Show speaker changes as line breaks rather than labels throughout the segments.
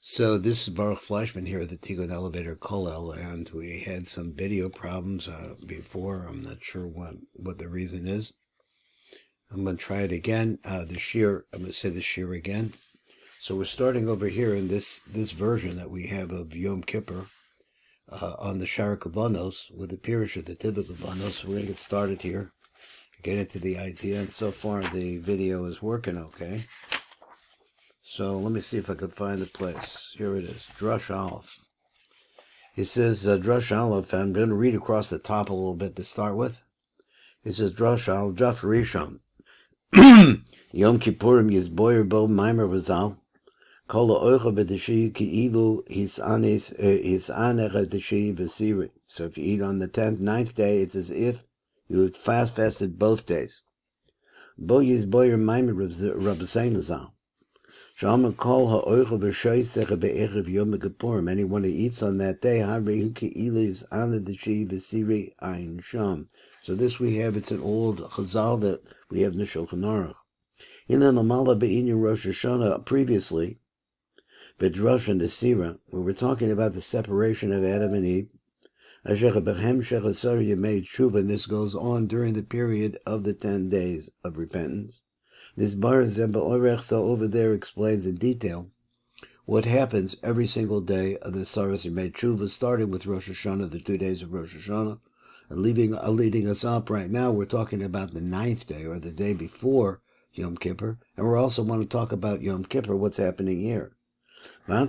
So this is Baruch Fleischman here at the Tikkun Elevator Kollel, and we had some video problems before. I'm not sure what the reason is. I'm going to try it again. I'm going to say the Shaar again. So we're starting over here in this version that we have of Yom Kippur on the Shaar Hakavanot with the Pirush of the Tiv Hakavanot. We're going to get started here, get into the idea, and so far the video is working okay. So let me see if I can find the place. Here it is, Drush Aleph. He says, Drush Aleph, I'm going to read across the top a little bit to start with. He says, Drush Aleph, Drush Rishon. Yom Kippurim Yizboyer Bo Maimer Vazal. Kol Oicha B'Deshi Ki'ilu Hisanecha Deshi V'Siri. So if you eat on the 10th, 9th day, it's as if you had fasted both days. Bo Yizboyer Maimer Rabbesein Vazal. Anyone who eats on that day, so this we have, it's an old chazal that we have in the Shulchan Aruch. Rosh Hashanah previously, B'Drosh and Nesira, we were talking about the separation of Adam and Eve. And this goes on during the period of the 10 days of repentance. This Bar Zemba Orech over there explains in detail what happens every single day of the Saras Yemei Tshuva, starting with Rosh Hashanah, the 2 days of Rosh Hashanah, and leading us up right now. We're talking about the 9th day, or the day before Yom Kippur, and we also want to talk about Yom Kippur, what's happening here. So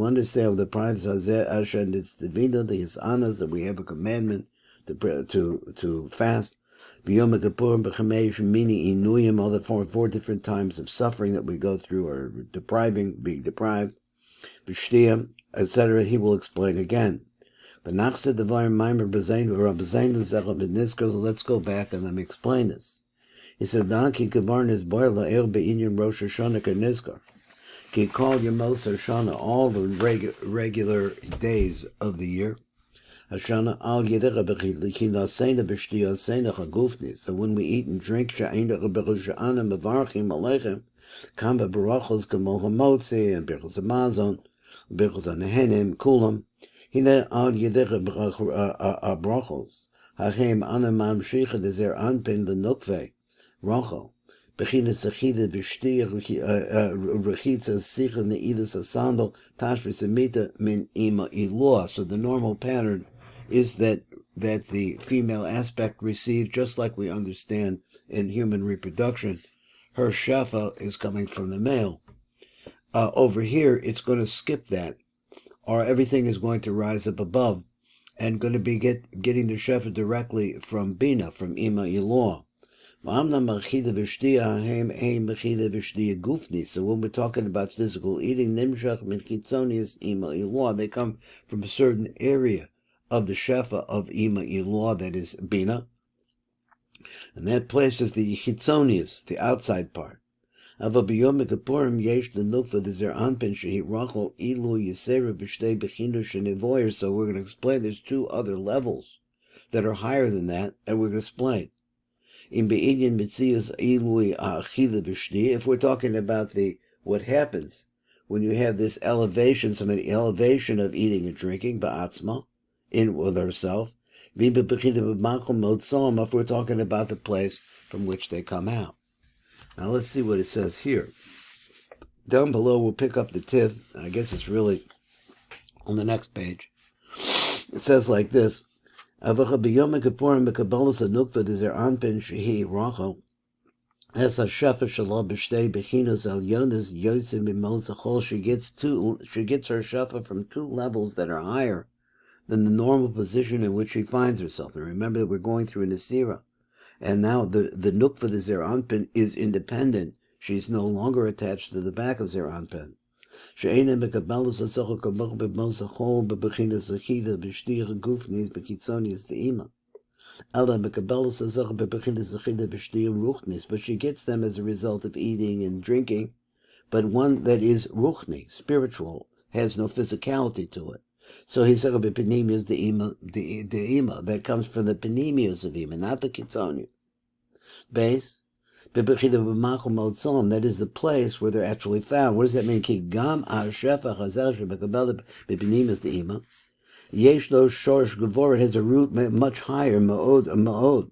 understand the price and it's the Vina, the Hisanas, that we have a commandment to fast. B'Yom Kippur b'Chamesh mini inuyim, all the four different times of suffering that we go through, or being deprived, v'shtiyah, etc. He will explain again. But nachse devar maimer b'zayin v'rabzayin v'zechah b'nizkos. Let's go back and let me explain this. He said, "Dan ki kavarn is boil la'er be'inyan Rosh Hashanah k'nizkar. Ki call Yemos Hashanah, all the regular days of the year. Hashanah al yedera b'chilasena b'shtiyasena chagufni. So when we eat and drink, she'ainda b'roshana mevarchim aleichem, kam b'barachos k'mol hamotzi and birchos hamazon, birchos hanehenim kulam. Hine al yedera brachos. Hachem anamam shicha dezer anpin l'nukve rachel. Bechinas achida b'shtiyah rechitza sicha ne'ilas asandal tashbis amita min ima iloah. So the normal pattern is that the female aspect receives, just like we understand in human reproduction, her shefa is coming from the male. Over here, it's going to skip that, or everything is going to rise up above, and going to be getting the shefa directly from Bina, from Ima Iloah. So when we're talking about physical eating, they come from a certain area of the shefa of Ima Iloah, that is Bina. And that place is the Chitzonius, the outside part. So we're going to explain there's two other levels that are higher than that, and we're going to explain. If we're talking about what happens when you have this elevation, the elevation of eating and drinking, ba'atzma, in with herself, if we're talking about the place from which they come out. Now let's see what it says here. Down below we'll pick up the tiv. I guess it's really on the next page. It says like this. She gets two her shefa from two levels that are higher than the normal position in which she finds herself. And remember that we're going through a Nesira. And now the nukva, the Zer Anpin, is independent. She's no longer attached to the back of Zer Anpin. But she gets them as a result of eating and drinking, but one that is ruchni, spiritual, has no physicality to it. So he said is the ima that comes from the panemius of ima, not the kitzonia. Base. That is the place where they're actually found. What does that mean? Ki gam shefa chazer shebekabel bepinimis de'ima. Yesh lo shorsh gevor. It has a root much higher. Ma'od.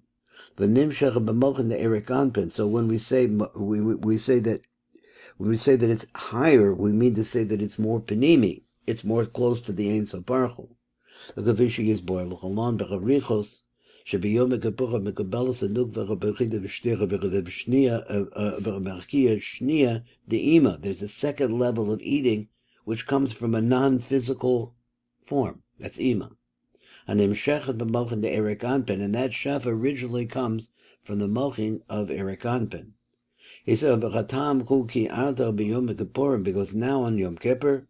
V'nimshach b'mochin de'erik anpin. So when we say that when we say that it's higher, we mean to say that it's more panimi. It's more close to the Ein Sof Baruch Hu. The Kavishi is boy l'chalon b'chavrichos shebiyom mekapura mekabelas anukva b'chida v'shtira v'merkia shnia de'ima. There's a second level of eating which comes from a non-physical form. That's ima. And imshechet b'mochin de'erik anpin, and that chef originally comes from the mochin of Erik Anpin. He said, because now on Yom Kippur,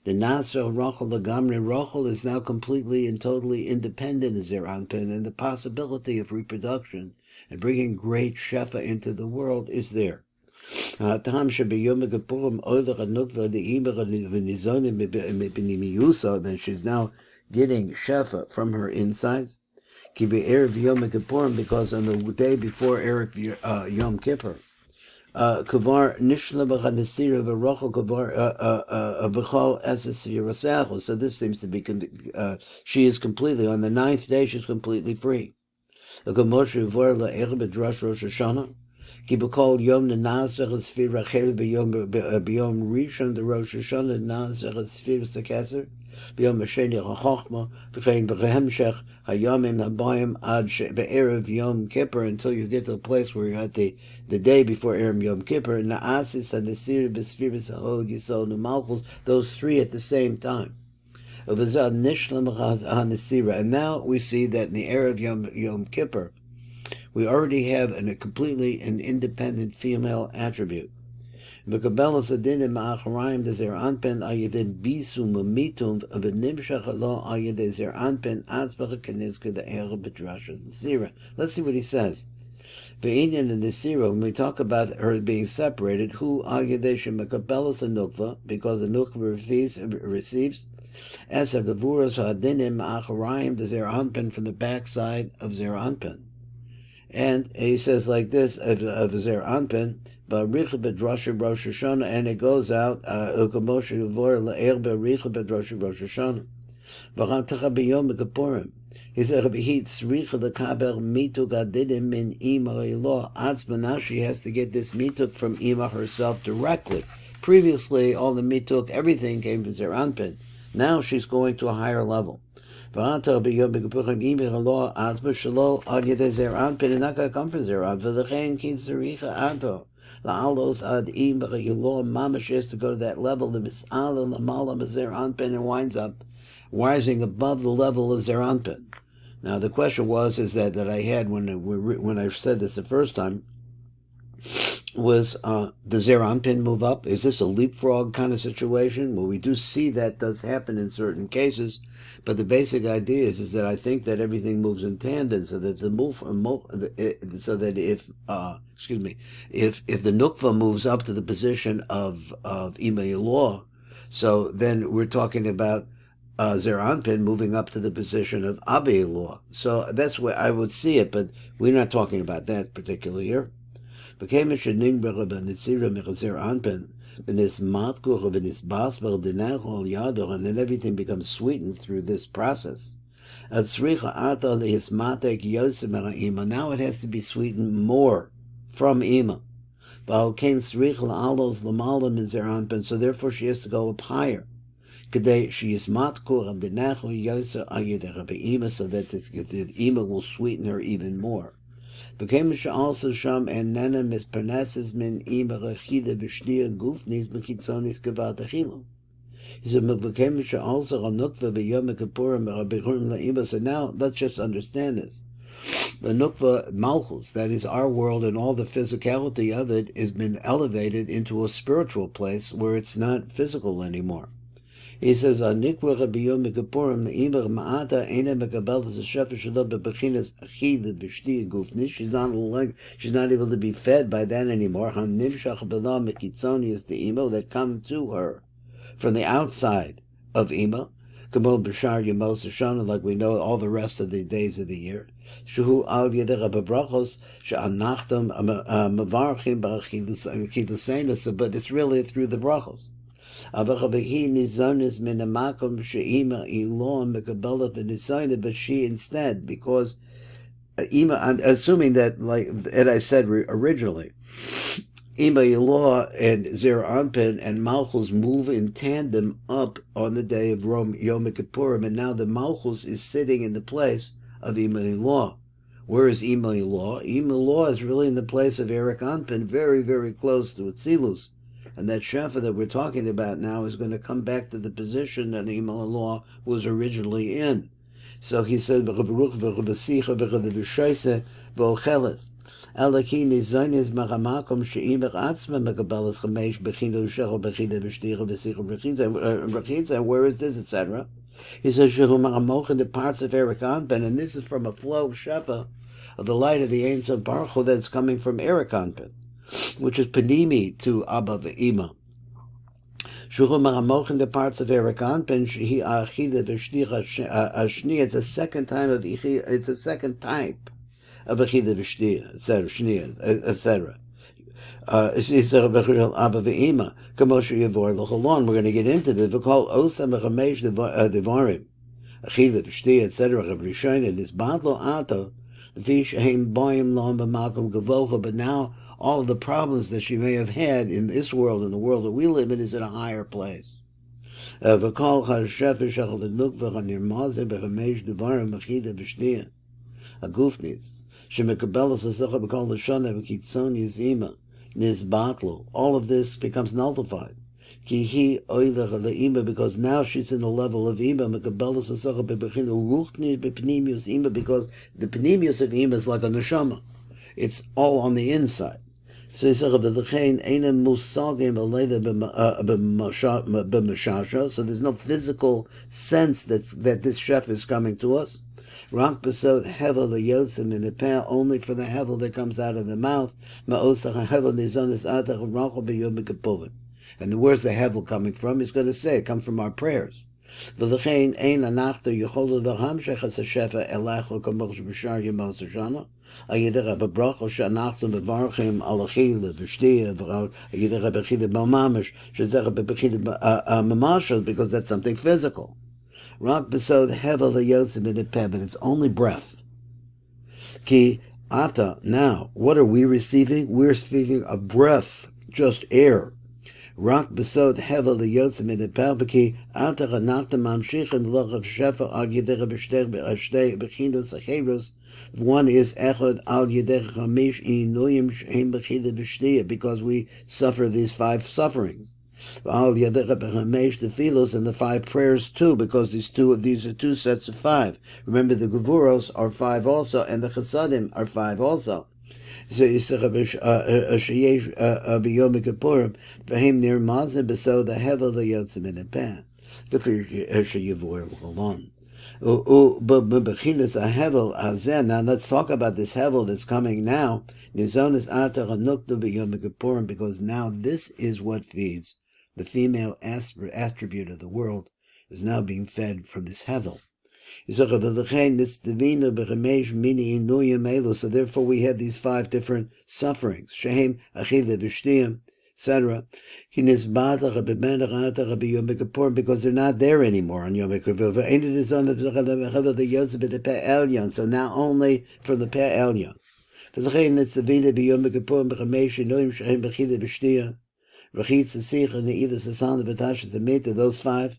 the Nasr Rachel, the Gamri Rachel, is now completely and totally independent of Zer Anpin, and the possibility of reproduction and bringing great Shefa into the world is there. Then she's now getting Shefa from her insides. Because on the day before Yom Kippur, Kavar Nishla B'Chanesira B'Rochel Kavar B'Chol Esesirasecho. So this seems to be she is completely on the ninth day. She's completely free. L'Kamoshe V'Vor LaEch B'Drash Rosh Hashanah. Ki B'Kol Yom Nenazach Esfir Rachel B'Yom Rishon the Rosh Hashanah Nenazach Esfir Sekeser. B'Yom Hasheni HaChochma V'Chein B'Chemshech Hayomim Habayim Ad Be'erev Yom Kippur, until you get to a place where you're at the day before Erev Yom Kippur. Na'asis HaNesir B'Sfir B'Sahod Yisod N'Malchus, those three at the same time. And now we see that in the Erev Yom Kippur, we already have a completely an independent female attribute. Because the let's see what he says. When we talk about her being separated, because the nukva receives as a gavuras hadinim acharayim the zer anpin from the backside of zer anpin. And he says like this of zer anpin, and it goes out he said now she has to get this mituk from Ima herself directly. Previously all the mituk, everything came from zer anpin. Now she's going to a higher level. Not going to come from zer anpin. La'alos ad im b'chayilo mamash is to go to that level, the mis'al and l'malam of zer anpin, and winds up rising above the level of zer anpin. Now the question is that I had when I said this the first time was, does zer anpin move up? Is this a leapfrog kind of situation? Well, we do see that does happen in certain cases, but the basic idea is that I think that everything moves in tandem, so that if the nukva moves up to the position of imay law, so then we're talking about zer anpin moving up to the position of abe law. So that's where I would see it, but we're not talking about that particular here. And then everything becomes sweetened through this process. Now it has to be sweetened more from Ima. So therefore she has to go up higher. So that the Ima will sweeten her even more. Also sham and nana mispernesses min ima rechida v'shnia gufnis mechitzonis gevat achilo. He said, also nukva b'yom kippurim b'chabichurim la'ima. So now let's just understand this. The nukva malchus, that is our world, and all the physicality of it has been elevated into a spiritual place where it's not physical anymore. He says, she's not allowed able to be fed by that anymore. That come to her from the outside of Ima. Kamol B'Shar Yemos Shana, like we know all the rest of the days of the year. Shehu Al Yedera B'Brachos She'anachtam Mavarchim B'Achiluseinu, but it's really through the brachos. But she instead, because Ima, I'm assuming that, like Ed I said originally, Ima Yilah and Zer Anpin and Malchus move in tandem up on the day of Yom Kippurim, and now the Malchus is sitting in the place of Ima Yilah. Where is Ima Yilah? Ima Yilah is really in the place of Eric Anpin, very, very close to Atzilus. And that Shefa that we're talking about now is going to come back to the position that Ima Yilah was originally in. So he said, Elaki nizonis maramakom she'imach atzma mekabelas chamesh bechidu shechol bechida v'shticha v'sicha v'chitza, and where is this, etc. He says, shehu maramoch in the parts of Eric Anpen, and this is from a flow of shefa of the light of the Ein Sof Baruch Hu that's coming from Eric Anpen, which is panimi to Abba ve'ima. Shehu maramoch in the parts of Eric Anpen, shehi achida v'shticha ashni, it's a second time of it's a second type of Achida v'Shtia, etc., Shnia, etc. We're going to get into this. We call Osam Chamesh Devarim, Achida v'Shtia, etc. Rishonim, this Badlo Ato, the fish Haim Boyim Lom B'Makom Gavocha. But now all of the problems that she may have had in this world, in the world that we live in, is in a higher place. V'kol Chashefish Echol Nukva Nirmaze B'Chamesh Devarim Achida v'Shtia, Agufnis. Shemekabelas Asacha B'Kol Lashana B'Kitzon Yizima Nizbatlo. All of this becomes nullified. Kihi Oilach Le'ima, because now she's in the level of Ima. Mekabelas Asacha B'Bechinu Ruchni B'Pnimius Ima, because the Pnimius of Ima is like a neshama. It's all on the inside. So he said, so there's no physical sense that this chef is coming to us. Rak besod hevel leyotzim in the peh, only for the hevel that comes out of the mouth. Ma'osach hevel nizonis atach rachel b'yom kippurim. And where's the hevel coming from? He's going to say it comes from our prayers. V'lechein ein anachta yecholu v'hamshech as hashefa elachu kamoch b'shar yemos hashana. Ayidech b'brachos she'anachta b'varchim alachila v'shtia ayidech b'chida b'mamish shezech b'chida mamashos, because that's something physical. Rak besod hevel leyotzim in the peh, but it's only breath. Ki ata, now, what are we receiving? We're receiving a breath, just air. Rak besod hevel leyotzim in the peh, ki ata chanachta mamshichin l'chav shefa al yedech b'shtei b'chinos acheros. One is echad al yedech chamesh inuyim she'em b'chida v'shtia, because we suffer these 5 sufferings. Al yedech b'chamesh tefilos, and the 5 prayers too, because these are 2 sets of 5. Remember, the gevuros are 5 also, and the chasadim are 5 also. So Yisrael b'yom kippurim v'hem nirmazim b'so the hevel leyotzim in the peh. K'fir sheyivor l'cholon. Now let's talk about this hevel that's coming now. Nizonis atar anukta b'yom kippurim, because now this is what feeds the female attribute of the world, is now being fed from this hevel. So therefore we have these 5 different sufferings. Shehem, achila, v'shtiyam, etc. Because they're not there anymore on Yom Kippur. So now only from the Peh Elyon. Those 5.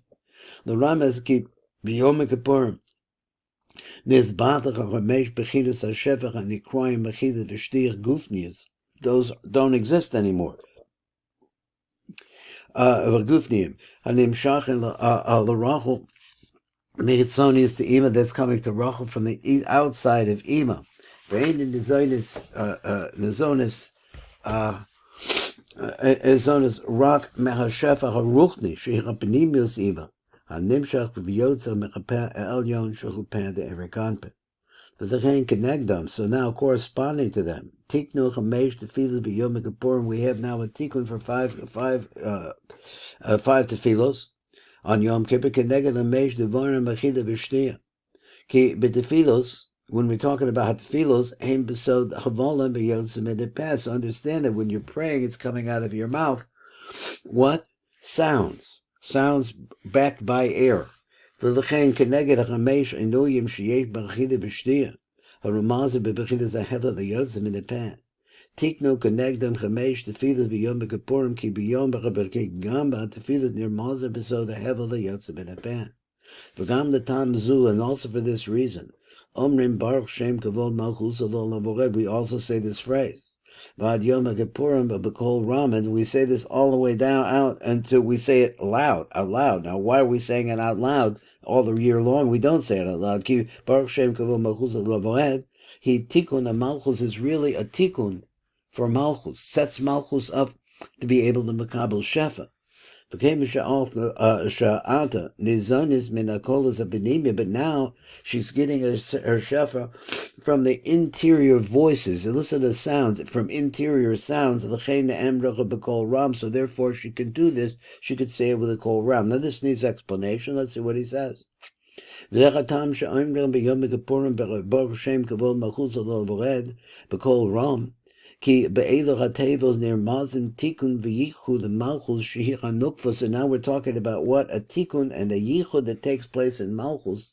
The Ramas keep B'Yom Kippurim. Those don't exist anymore. Meritzoni is the Ima that's coming to Rachel from the outside of Ima. Zonis rak mehashefa haruchni shehapnimius Ima. Hanimshach v'yotza mechapeh elyon shehupeh de erikanpeh. V'techein kenegdam. So now, corresponding to them, tiknu chamesh tefilos b'yom kippurim. We have now a tikkun for 5 tefilos. on Yom Kippur, Keneged Lamesh Devarim Achila V'Shtia. Ki B'Tefilos, when we're talking about Tefilos, Aim Besod Chavolim B'Yotzim Edepes. Understand that when you're praying, it's coming out of your mouth. What? Sounds backed by air. ולכן כנגד החמש עינויים שיש באכילה ושתייה, הרמז בבאכילה זה ההבל היוצא מן הפה. תיקנו כנגדם חמש תפילות ביום הכיפורים, כי ביום כי גם בתפילות נרמז בסוד ההבל היוצא מן הפה. וגם לטעם זו, and also for this reason, אומרים ברוך שם כבוד מלכות לעולם ועד, we also say this phrase. Vad Yom Kippurim B'Kol Ramen, we say this all the way down out until we say it out loud. Now, why are we saying it out loud all the year long? We don't say it out loud. Ki Baruch Shem Kavod Malchus L'Voed. He Tikkun Malchus is really a Tikkun for Malchus, sets Malchus up to be able to Makabel Shefa. But now she's getting her shefa from the interior voices. And listen to the sounds from interior sounds. So therefore she can do this. She could say it with a kol ram. Now this needs explanation. Let's see what he says. Ki be'elu hatevos nirmazim tikun v'yichud malchus shehir hanukva. So now we're talking about what? A tikun and a yichud that takes place in malchus.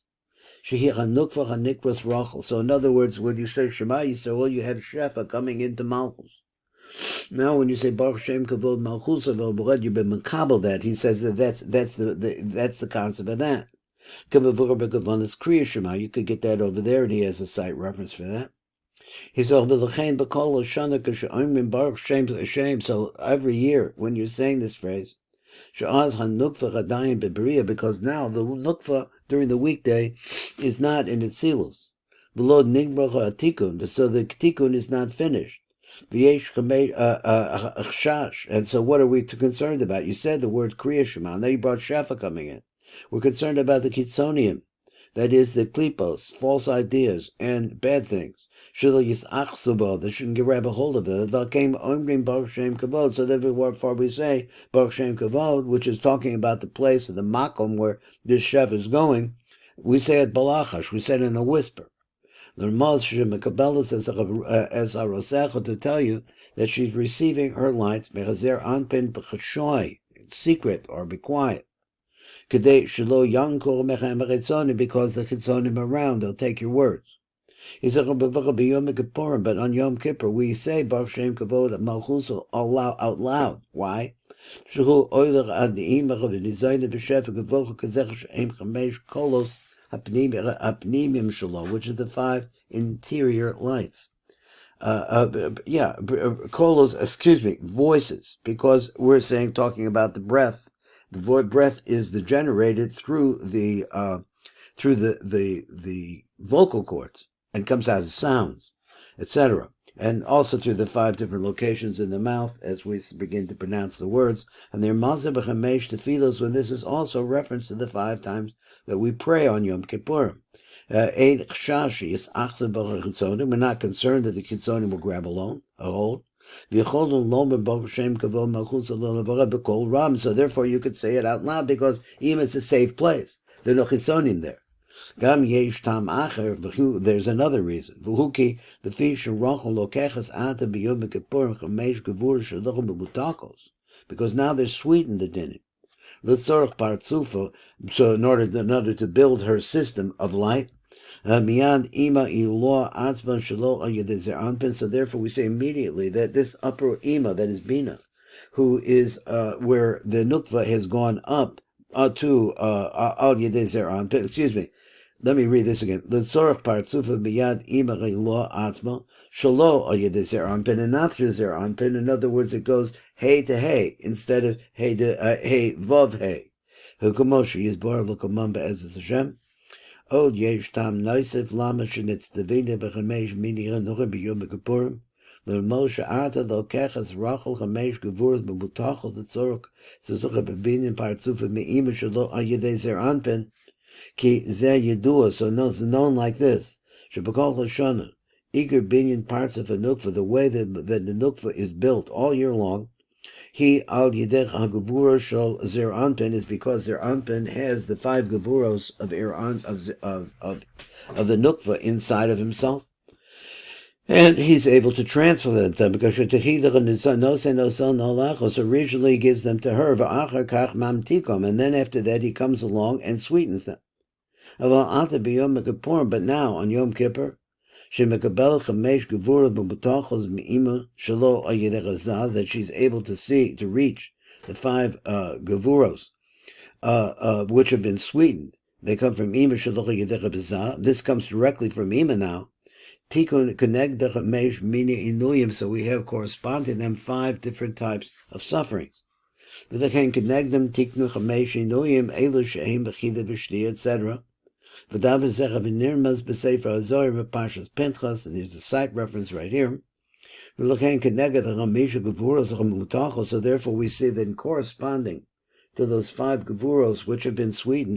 Shehir hanukva hanikvas rachel. So in other words, when you say Shema, you say, well, you have shefa coming into malchus. Now when you say Baruch Shem Kavod Malchus L'Voed, you've been makabel that. He says that that's the concept of that. You could get that over there, and he has a site reference for that. He said, so every year when you're saying this phrase, because now the nukva during the weekday is not in its seals. So the tikkun is not finished. And so what are we concerned about? You said the word Kriya Shema. Now you brought Shafa coming in. We're concerned about the Kitzonium, that is the klipos, false ideas, and bad things. They shouldn't grab a hold of it. So therefore we say Baruch Shem Kavod, which is talking about the place of the makom where this chef is going. We say it balachash, we say it in a whisper. The Ramaz says as a rosecha to tell you that she's receiving her lights secret or be quiet. Because the chitzonim around, they'll take your words. He said, but on Yom Kippur we say Baruch Shem Kavod Malchus out loud. Why? Which is the 5 interior lights. Voices, because we're talking about the breath. The breath is generated through the vocal cords and comes out as sounds, etc. And also through the 5 different locations in the mouth as we begin to pronounce the words. And they're mazeh b'chamesh tefilos, when this is also reference to the 5 times that we pray on Yom Kippur. We're not concerned that the Kitzonim will grab a hold. So therefore you could say it out loud, because even it's a safe place. There are no Kitzonim there. There's another reason. Because now they're sweetened, the dinim. So in order to build her system of light, so therefore we say immediately that this upper ima, that is Bina, who is where the nukva has gone up to al yedei zer anpin. Excuse me, let me read this again. L'tzorach partzufa miyad ima ilo atzma shalo al yedei zer anpin, and not through zer anpin. In other words, it goes hey to hey instead of hey to hey vav hey. Hukamoshi is bar lukamamba as Hashem. Od yesh tam noisef lama shenitz devina b'chamesh mini hanuchim b'yom kippurim. L'moshe ata lokechas rachel chamesh gevuras b'mutachos l'tzorach zezucha b'binin partzufa me'ima shalo al yedei zer anpin ki zeh yedua. So it's known like this. Shebakol hashana iker binyan parts of a nukva, the way that the nukva is built all year long. He al yidech hagavura shel zer anpin is because their anpin has the 5 gavuros of the nukva inside of himself, and he's able to transfer them to him because originally gives them to her, and then after that he comes along and sweetens them. But now on Yom Kippur, that she's able to reach the 5 gavuros, which have been sweetened. They come from Ima Shaloch Yedecha B'zah. This comes directly from Ima now. Tikun Kenegdech Mesh Mini Inuyim. So we have corresponding them 5 different types of sufferings. V'lechen Kenegdem Tiknu Chamesh Inuyim Elu Shehem B'chida V'shti, etc. V'dav Zecha V'nirmaz B'sefer Hazorim V'Parshas Pinchas, and there's a site reference right here. V'lechen Keneged Chamesh Gevuros Chamutachos. So therefore we see that in corresponding to those 5 gavuros which have been sweetened,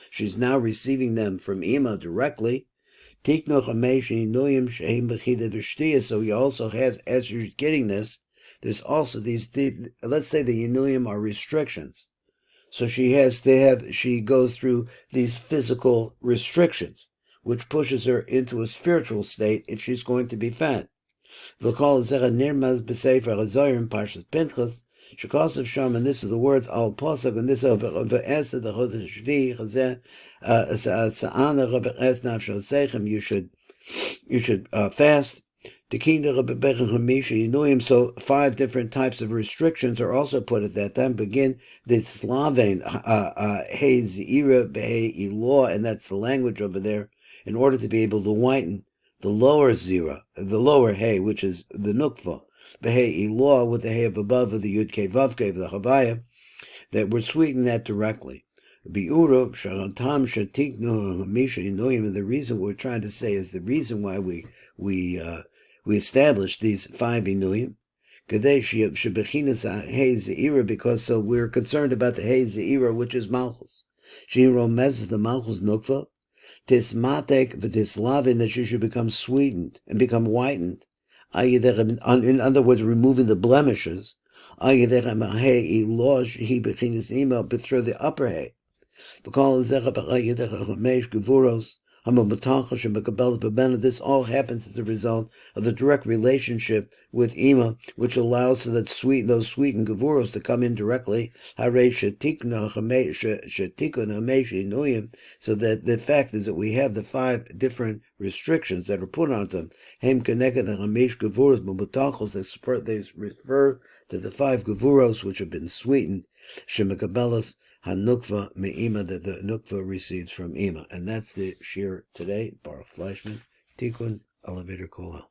she's now receiving them from Ima directly. So he also has, as you're getting this, there's also these, let's say the Yinuyim are restrictions. So she goes through these physical restrictions, which pushes her into a spiritual state if she's going to be fed. Parshas Pinchas, Shekosov Sham, and this is the words al pasuk, and this of ve'esed the chodesh shvi chazeh sa'ana rabeches nafsho seichem. You should fast. Tekinda rabebechem hamisha yinuyim. So 5 different types of restrictions are also put at that time. Begin the Slaven hey zira behe ilah, and that's the language over there. In order to be able to whiten the lower zira, the lower hey, which is the nukva. Behe ilah, with the hey of above of the yud kei vav kei of the chavaya, that we're sweetening that directly. Bi'uru sharantam shatiknu misha inoyim. And the reason we're trying to say is the reason why we established these 5 inuyim. Kadesh shebechinas hey zeira, because so we're concerned about the hey zeira, which is malchus. She romez the malchus nukva. Tismatek v'tislavin, that she should become sweetened and become whitened. In other words, removing the blemishes. Through the upper hay. This all happens as a result of the direct relationship with Ima, which allows so that those sweetened gavuros to come in directly. So that the fact is that we have the 5 different restrictions that are put on them. They refer to the 5 gavuros which have been sweetened. Hanukva me'ima, that the nukva receives from Ima. And that's the shir today. Baruch Fleischman, Tikkun, Elevator Kola.